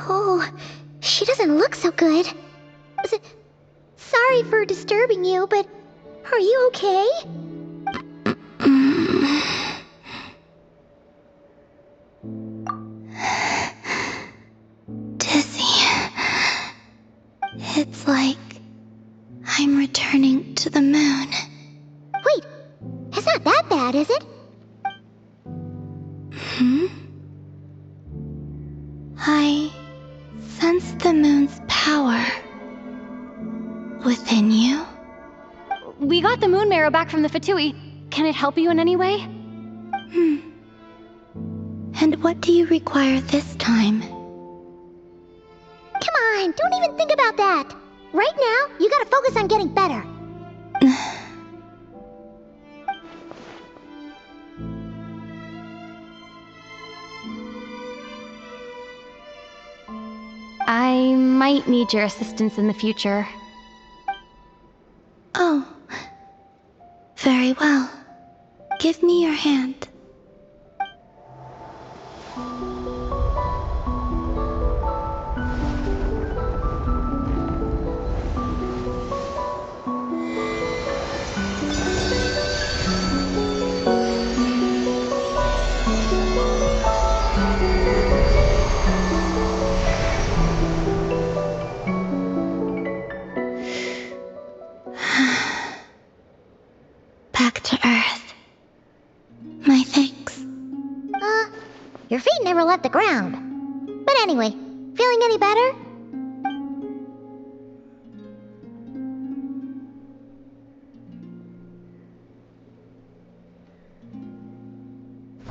Oh, she doesn't look so good. Sorry for disturbing you, but are you okay? Dizzy. It's like I'm returning to the moon. Wait, it's not that bad, is it? I sense the moon's power within you. We got the moon marrow back from the Fatui. Can it help you in any way? And what do you require this time? Come on, don't even think about that. Right now, you gotta focus on getting better. I might need your assistance in the future. Oh. Very well. Give me your hand. Back to Earth. My thanks. Your feet never left the ground. But anyway, feeling any better?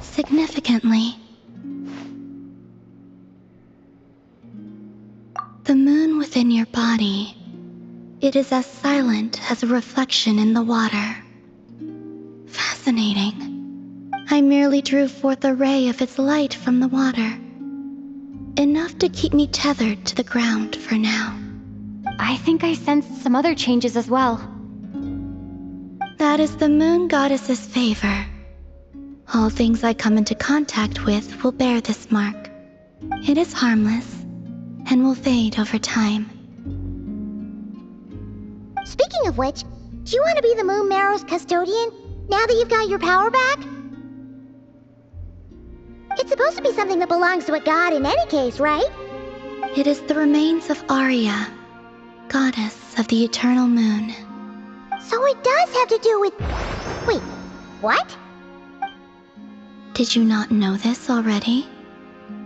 Significantly. The moon within your body, it is as silent as a reflection in the water. Fascinating. I merely drew forth a ray of its light from the water. Enough to keep me tethered to the ground for now. I think I sensed some other changes as well. That is the moon goddess's favor. All things I come into contact with will bear this mark. It is harmless and will fade over time. Speaking of which, do you want to be the Moon Marrow's custodian now that you've got your power back? It's supposed to be something that belongs to a god in any case, right? It is the remains of Arya, goddess of the eternal moon. So it does have to do with... Wait, what? Did you not know this already?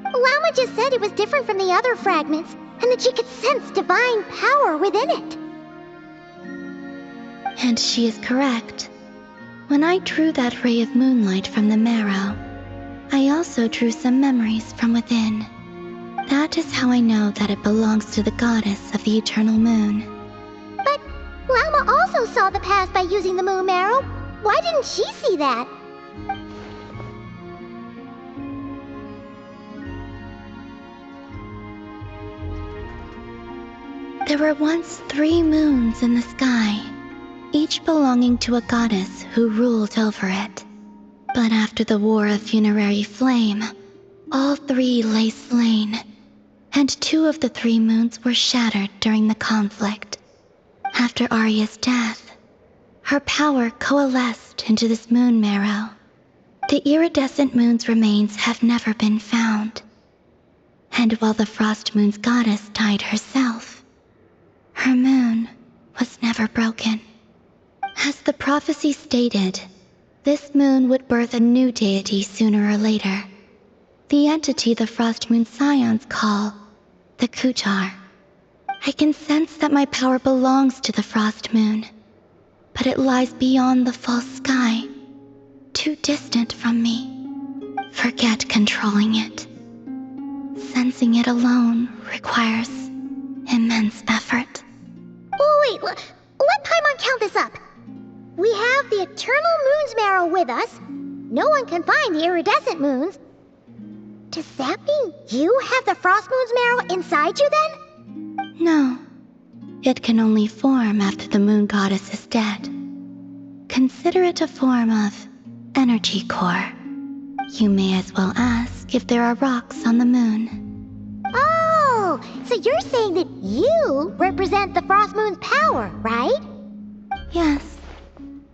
Lama just said it was different from the other fragments, and that she could sense divine power within it. And she is correct. When I drew that ray of moonlight from the marrow, I also drew some memories from within. That is how I know that it belongs to the goddess of the eternal moon. But Lama also saw the past by using the Moon Marrow. Why didn't she see that? There were once 3 moons in the sky, each belonging to a goddess who ruled over it. But after the War of Funerary Flame, all 3 lay slain, and 2 of the 3 moons were shattered during the conflict. After Arya's death, her power coalesced into this moon marrow. The iridescent moon's remains have never been found. And while the Frost Moon's goddess died herself, her moon was never broken. As the prophecy stated, this moon would birth a new deity sooner or later. The entity the Frost Moon Scions call the Kujar. I can sense that my power belongs to the Frost Moon, but it lies beyond the false sky, too distant from me. Forget controlling it. Sensing it alone requires immense effort. Oh wait, let Paimon count this up. We have the Eternal Moon's Marrow with us. No one can find the iridescent moons. Does that mean you have the Frost Moon's Marrow inside you then? No. It can only form after the moon goddess is dead. Consider it a form of energy core. You may as well ask if there are rocks on the moon. Oh, So you're saying that you represent the Frost Moon's power, right? Yes.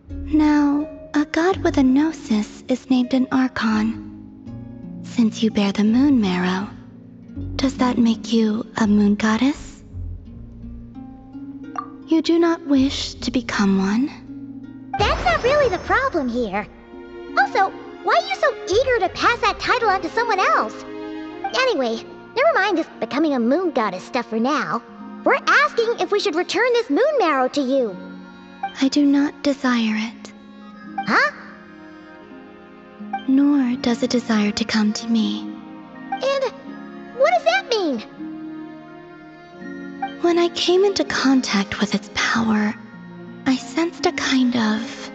Now, a god with a gnosis is named an Archon. Since you bear the moon marrow, does that make you a moon goddess? You do not wish to become one? That's not really the problem here. Also, why are you so eager to pass that title on to someone else? Anyway, never mind this becoming a moon goddess stuff for now. We're asking if we should return this moon marrow to you. I do not desire it. Huh? Nor does it desire to come to me. And what does that mean? When I came into contact with its power, I sensed a kind of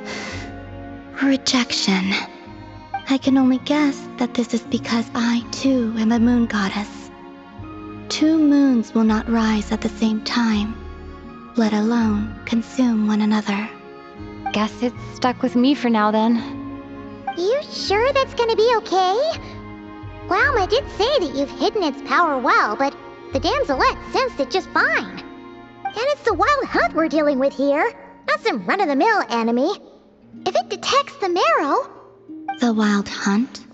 rejection. I can only guess that this is because I, too, am a moon goddess. 2 moons will not rise at the same time, let alone consume one another. Guess it's stuck with me for now then. You sure that's gonna be okay? Glauma did say that you've hidden its power well, but the damselette sensed it just fine. And it's the wild hunt we're dealing with here, not some run-of-the-mill enemy. If it detects the marrow... The wild hunt?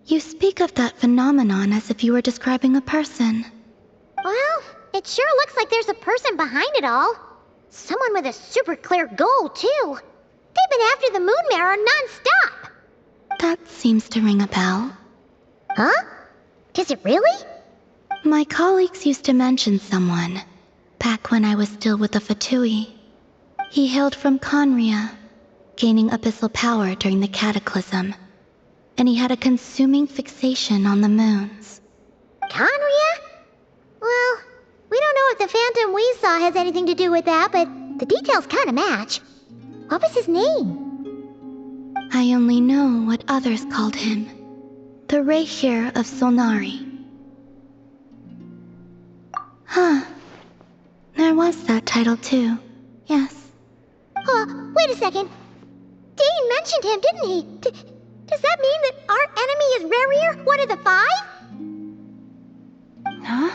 You speak of that phenomenon as if you were describing a person. Well, it sure looks like there's a person behind it all. Someone with a super clear goal, too. They've been after the moon marrow non-stop. That seems to ring a bell. Huh? Does it really? My colleagues used to mention someone, back when I was still with the Fatui. He hailed from Conria, gaining abyssal power during the cataclysm, and he had a consuming fixation on the moons. Conria? Well, we don't know if the phantom we saw has anything to do with that, but the details kind of match. What was his name? I only know what others called him. The Rehir of Solnari. Huh. There was that title too. Yes. Wait a second. Dane mentioned him, didn't he? Does that mean that our enemy is Rerir, one of the 5? Huh?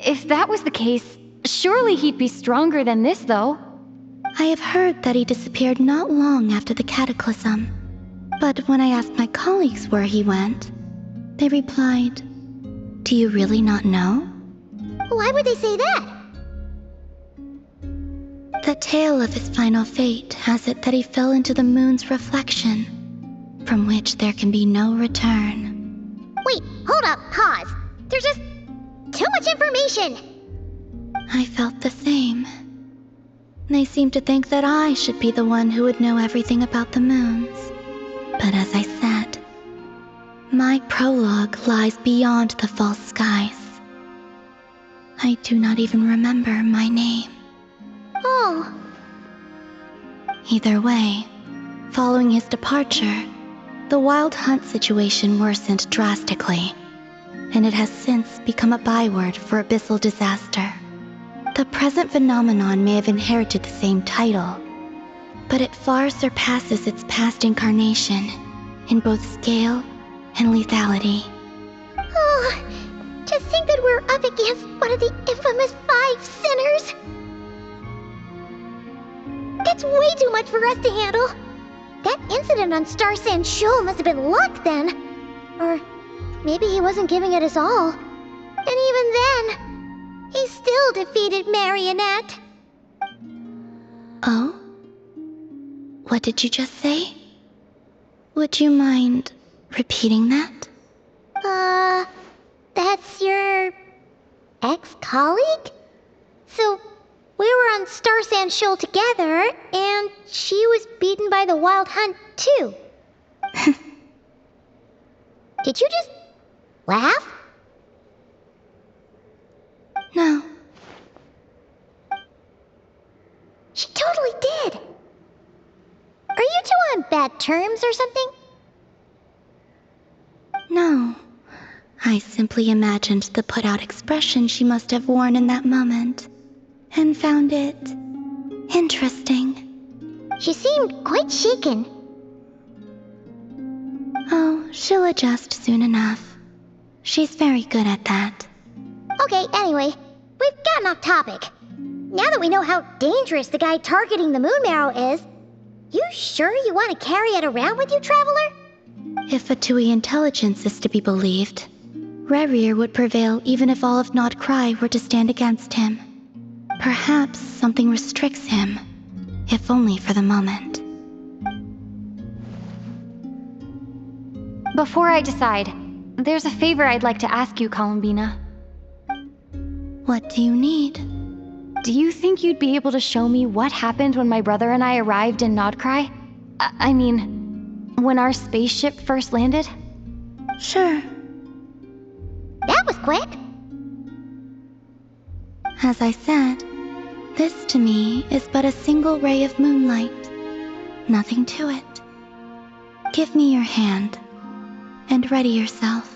If that was the case, surely he'd be stronger than this, though. I have heard that he disappeared not long after the cataclysm. But when I asked my colleagues where he went, they replied, "Do you really not know?" Why would they say that? The tale of his final fate has it that he fell into the moon's reflection, from which there can be no return. Wait, hold up, pause. There's just too much information. I felt the same. They seemed to think that I should be the one who would know everything about the moons. But as I said, my prologue lies beyond the false skies. I do not even remember my name. Oh, Either way, following his departure, the wild hunt situation worsened drastically, and it has since become a byword for abyssal disaster. The present phenomenon may have inherited the same title, but it far surpasses its past incarnation in both scale and lethality. oh, to think that we're up against one of the infamous 5 sinners. That's way too much for us to handle. That incident on Star Sand Shoal must have been luck then. Or maybe he wasn't giving it his all. And even then, he still defeated Marionette. Oh? What did you just say? Would you mind repeating that? That's your ex-colleague? So, we were on Star Sand Shoal together, and she was beaten by the Wild Hunt, too. Did you just laugh? No. She totally did. Are you two on bad terms or something? No. I simply imagined the put-out expression she must have worn in that moment, and found it interesting. She seemed quite shaken. Oh, she'll adjust soon enough. She's very good at that. Okay, anyway, we've gotten off topic. Now that we know how dangerous the guy targeting the moon marrow is, you sure you want to carry it around with you, Traveler? If Fatui intelligence is to be believed, Rerir would prevail even if all of Nod Cry were to stand against him. Perhaps something restricts him, if only for the moment. Before I decide, there's a favor I'd like to ask you, Columbina. What do you need? Do you think you'd be able to show me what happened when my brother and I arrived in Nodcry? I mean, when our spaceship first landed? Sure. That was quick. As I said, this to me is but a single ray of moonlight. Nothing to it. Give me your hand, and ready yourself.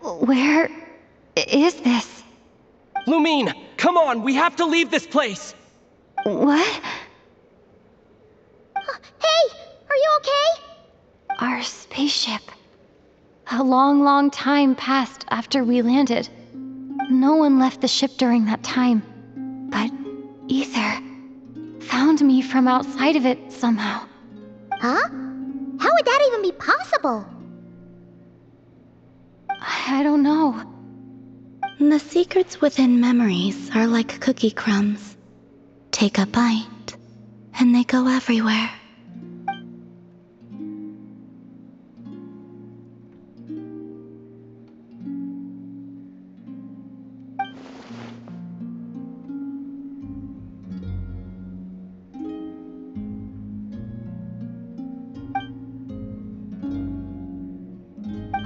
Where is this? Lumine, come on, we have to leave this place! What? Hey, are you okay? Our spaceship. A long, long time passed after we landed. No one left the ship during that time. But Ether found me from outside of it somehow. Huh? How would that even be possible? I don't know. The secrets within memories are like cookie crumbs. Take a bite, and they go everywhere.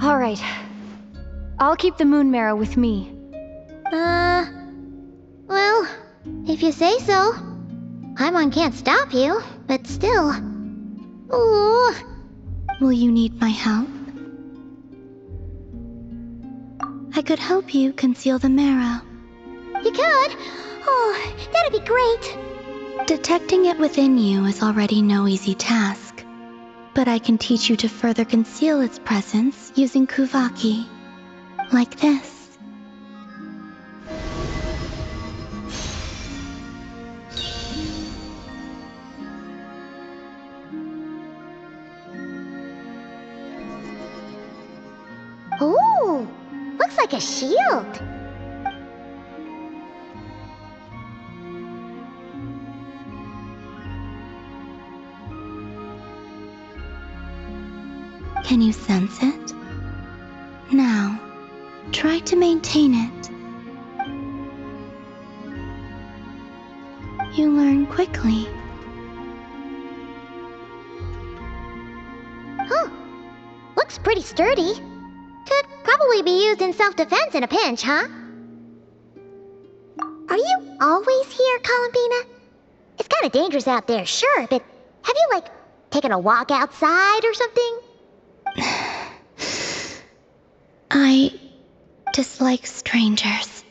All right. I'll keep the moon marrow with me. Well, if you say so. Paimon can't stop you, but still. Ooh. Will you need my help? I could help you conceal the marrow. You could? Oh, that'd be great. Detecting it within you is already no easy task, but I can teach you to further conceal its presence using Kuvaki. Like this. Ooh, looks like a shield. Can you sense it? Now, try to maintain it. You learn quickly. Huh. Looks pretty sturdy. Could probably be used in self-defense in a pinch, huh? Are you always here, Columbina? It's kind of dangerous out there, sure, but have you, like, taken a walk outside or something? I dislike strangers.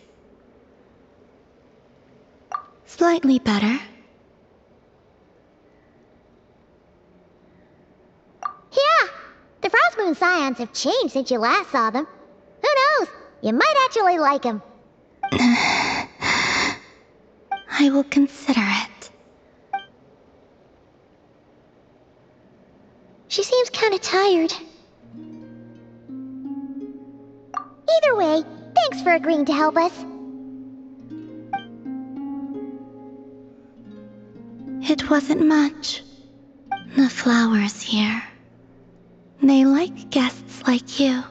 Slightly better. Yeah, the Frostmoon Scions have changed since you last saw them. Who knows? You might actually like them. I will consider it. She seems kind of tired. Either way, thanks for agreeing to help us. It wasn't much. The flowers here. They like guests like you.